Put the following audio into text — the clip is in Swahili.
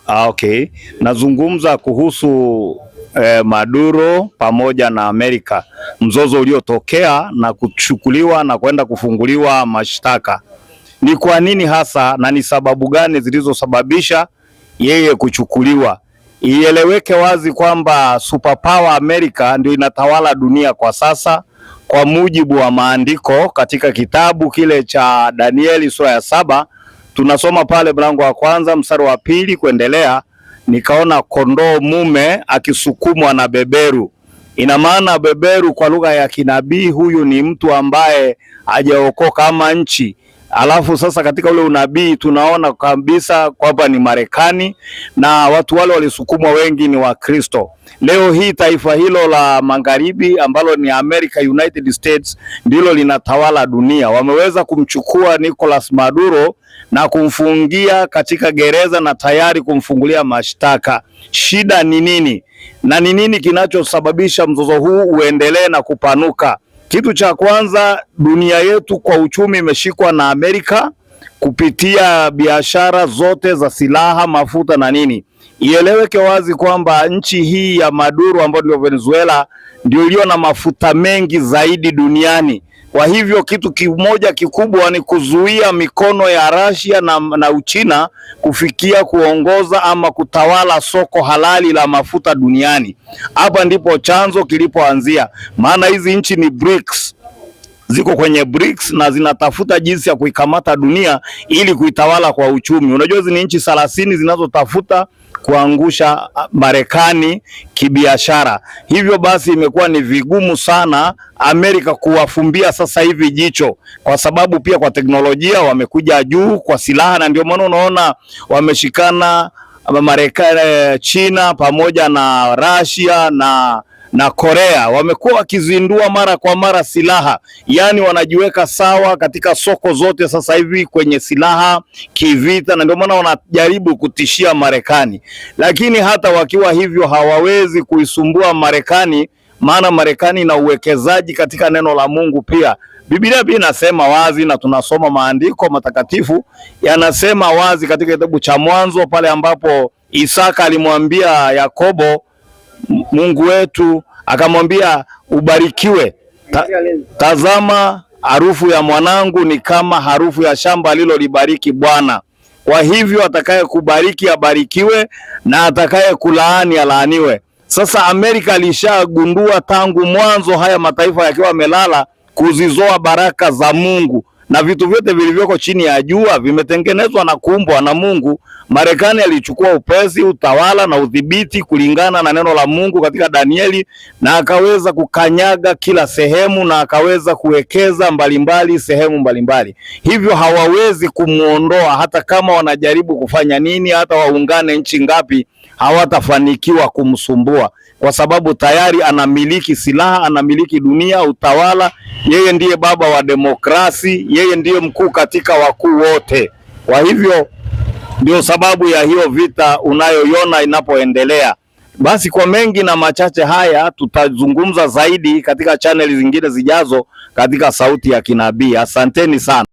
Okay. Nazungumza kuhusu Maduro pamoja na Amerika, mzozo uliotokea na kuchukuliwa na kwenda kufunguliwa mashtaka. Ni kwa nini hasa na ni sababu gani zilizosababisha yeye kuchukuliwa? Ieleweke wazi kwamba superpower Amerika ndio inatawala dunia kwa sasa, kwa mujibu wa maandiko katika kitabu kile cha Danieli sura ya 7. Tunasoma pale mlango wa kwanza mstari wa 2 kuendelea. Nikaona kondoo mume akisukumwa na beberu. Ina maana beberu kwa lugha ya kinabii, huyu ni mtu ambaye hajaokoka ama nchi. Alafu sasa katika ule unabii tunaona kabisa kwamba ni Marekani, na watu wale walisukumwa wengi ni Wakristo. Leo hii taifa hilo la magharibi ambalo ni America, United States, ndilo linatawala dunia. Wameweza kumchukua Nicolas Maduro na kumfungia katika gereza na tayari kumfungulia mashtaka. Shida ni nini? Na ni nini kinachosababisha mzozo huu uendelee na kupanuka? Kitu cha kwanza, dunia yetu kwa uchumi imeshikwa na Amerika kupitia biashara zote za silaha, mafuta na nini. Ieleweke wazi kwamba nchi hii ya Maduro ambayo ndio Venezuela ndio iliyo na mafuta mengi zaidi duniani. Kwa hivyo kitu kimoja kikubwa ni kuzuia mikono ya Russia na Uchina kufikia kuongoza ama kutawala soko halali la mafuta duniani. Hapa ndipo chanzo kilipoanzia, maana hizi nchi ni BRICS, ziko kwenye BRICS na zinatafuta jinsi ya kuikamata dunia ili kuitawala kwa uchumi. Unajua hizi ni nchi 30 zinazotafuta kuangusha Marekani kibiashara. Hivyo basi imekuwa ni vigumu sana Amerika kuwafumbia sasa hivi jicho, kwa sababu pia kwa teknolojia wamekuja juu, kwa silaha, na ndio maana unaona wameshikana Marekani, China pamoja na Russia na Korea. Wamekuwa wakizindua mara kwa mara silaha, yani wanajiweka sawa katika soko zote sasa hivi kwenye silaha kivita, na ndio maana wanajaribu kutishia Marekani. Lakini hata wakiwa hivyo hawawezi kuisumbua Marekani, maana Marekani ina uwekezaji katika neno la Mungu pia. Biblia pia inasema wazi, na tunasoma maandiko matakatifu yanasema wazi katika kitabu cha Mwanzo pale ambapo Isaka alimwambia Yakobo, Mungu wetu akamwambia ubarikiwe. Tazama, harufu ya mwanangu ni kama harufu ya shamba alilolibariki Bwana. Kwa hivyo atakaye kubariki abarikiwe, na atakaye kulaani alaaniwe. Sasa Amerika alishagundua tangu mwanzo, haya mataifa yakiwa yamelala, kuzizoa baraka za Mungu, na vitu vyote vilivyoko chini ya jua vimetengenezwa na kuumbwa na Mungu. Marekani alichukua upesi, utawala na udhibiti kulingana na neno la Mungu katika Danieli, na akaweza kukanyaga kila sehemu, na akaweza kuwekeza mbalimbali sehemu mbalimbali. Hivyo hawawezi kumuondoa, hata kama wanajaribu kufanya nini, hata waungane nchi ngapi, hawatafanikiwa kumsumbua, kwa sababu tayari anamiliki silaha, anamiliki dunia, utawala. Yeye ndiye baba wa demokrasi, yeye ndiye mkuu katika wakuu wote. Kwa hivyo ndio sababu ya hiyo vita unayoiona inapoendelea. Basi kwa mengi na machache haya tutazungumza zaidi katika chaneli zingine zijazo katika Sauti ya Kinabii. Asanteni sana.